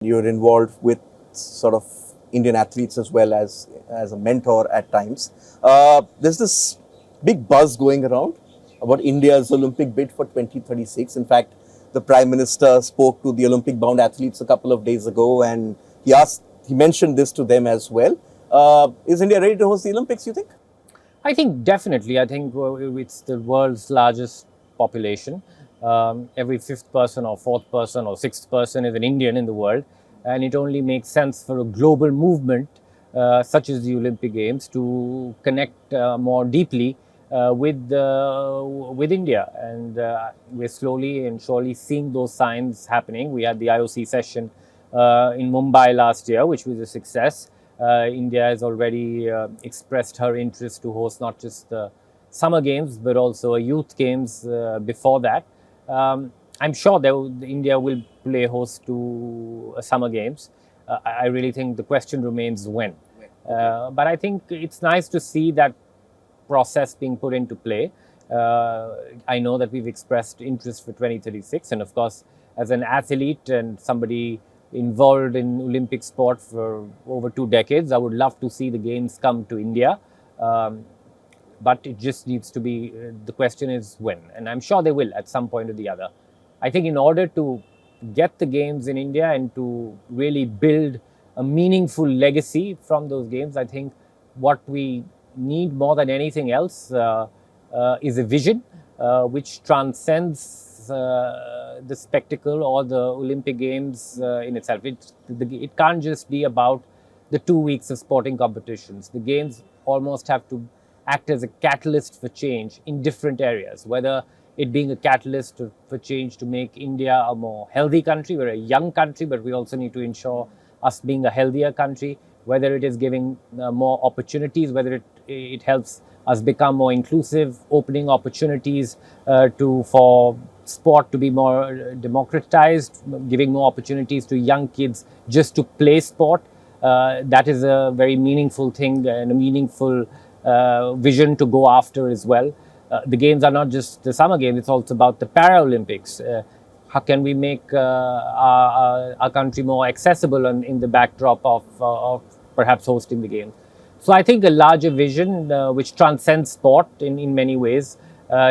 You're involved with sort of Indian athletes as well as a mentor at times. There's this big buzz going around about India's Olympic bid for 2036. In fact, the Prime Minister spoke to the Olympic-bound athletes a couple of days ago, and he mentioned this to them as well. Is India ready to host the Olympics, you think? I think definitely. I think it's the world's largest population. Every fifth person or fourth person or sixth person is an Indian in the world. And it only makes sense for a global movement such as the Olympic Games to connect more deeply with India. And we're slowly and surely seeing those signs happening. We had the IOC session in Mumbai last year, which was a success. India has already expressed her interest to host not just the Summer Games, but also a Youth Games before that. I'm sure India will play host to Summer Games. I really think the question remains when. But I think it's nice to see that process being put into play. I know that we've expressed interest for 2036, and of course, as an athlete and somebody involved in Olympic sport for over 2 decades, I would love to see the games come to India. But it just needs to be, the question is when, and I'm sure they will at some point or the other. I think in order to get the games in India and to really build a meaningful legacy from those games, I think what we need more than anything else is a vision which transcends the spectacle or the Olympic Games in itself. It can't just be about the 2 weeks of sporting competitions. The games almost have to act as a catalyst for change in different areas, whether it being a catalyst for change to make India a more healthy country. We're a young country, but we also need to ensure us being a healthier country, whether it is giving more opportunities, whether it helps us become more inclusive, opening opportunities for sport to be more democratized, giving more opportunities to young kids just to play sport. That is a very meaningful thing and a meaningful vision to go after as well. The games are not just the Summer Games, it's also about the Paralympics. How can we make our country more accessible in the backdrop of perhaps hosting the games? So I think a larger vision which transcends sport in many ways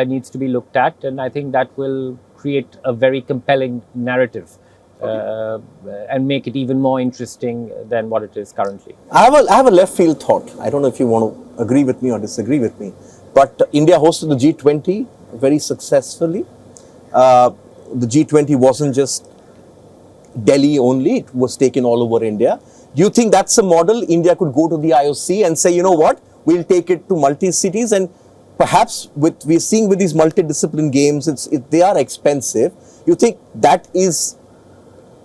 needs to be looked at, and I think that will create a very compelling narrative and make it even more interesting than what it is currently. I have a left field thought. I don't know if you want to agree with me or disagree with me, but India hosted the G20 very successfully. The G20 wasn't just Delhi only, it was taken all over India. Do you think that's a model India could go to the IOC and say, you know what, we'll take it to multi-cities? And perhaps we're seeing with these multidiscipline games, they are expensive. You think that is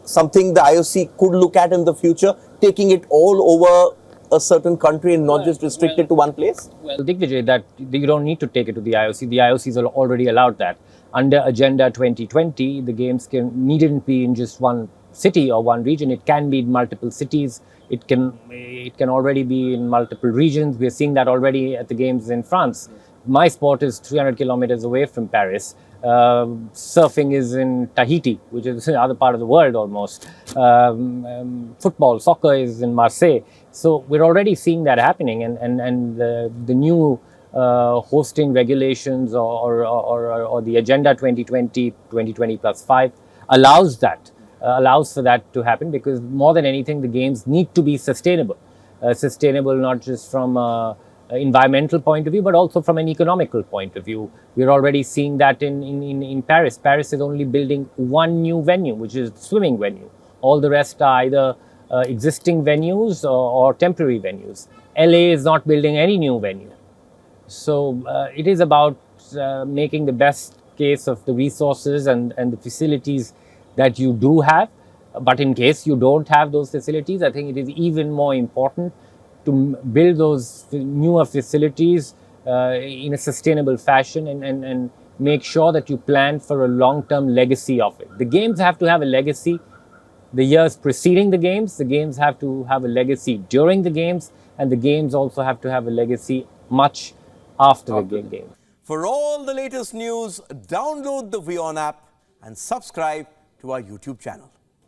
something the IOC could look at in the future, taking it all over a certain country and not just restricted to one place? Well, Digvijay, that you don't need to take it to the IOC. The IOC has already allowed that. Under Agenda 2020, the games needn't be in just one city or one region. It can be in multiple cities. It can already be in multiple regions. We're seeing that already at the games in France. My sport is 300 kilometers away from Paris. Surfing is in Tahiti, which is the other part of the world almost. Football, soccer is in Marseille. So we're already seeing that happening, and the new hosting regulations or the Agenda 2020 plus 5 allows for that to happen, because more than anything, the games need to be sustainable. Sustainable not just from environmental point of view, but also from an economical point of view. We're already seeing that in Paris. Paris is only building one new venue, which is the swimming venue. All the rest are either existing venues or temporary venues. LA is not building any new venue. So it is about making the best case of the resources and the facilities that you do have. But in case you don't have those facilities, I think it is even more important to build those newer facilities in a sustainable fashion and make sure that you plan for a long-term legacy of it. The games have to have a legacy. The years preceding the games have to have a legacy during the games, and the games also have to have a legacy much after the game. For all the latest news, download the WION app and subscribe to our YouTube channel.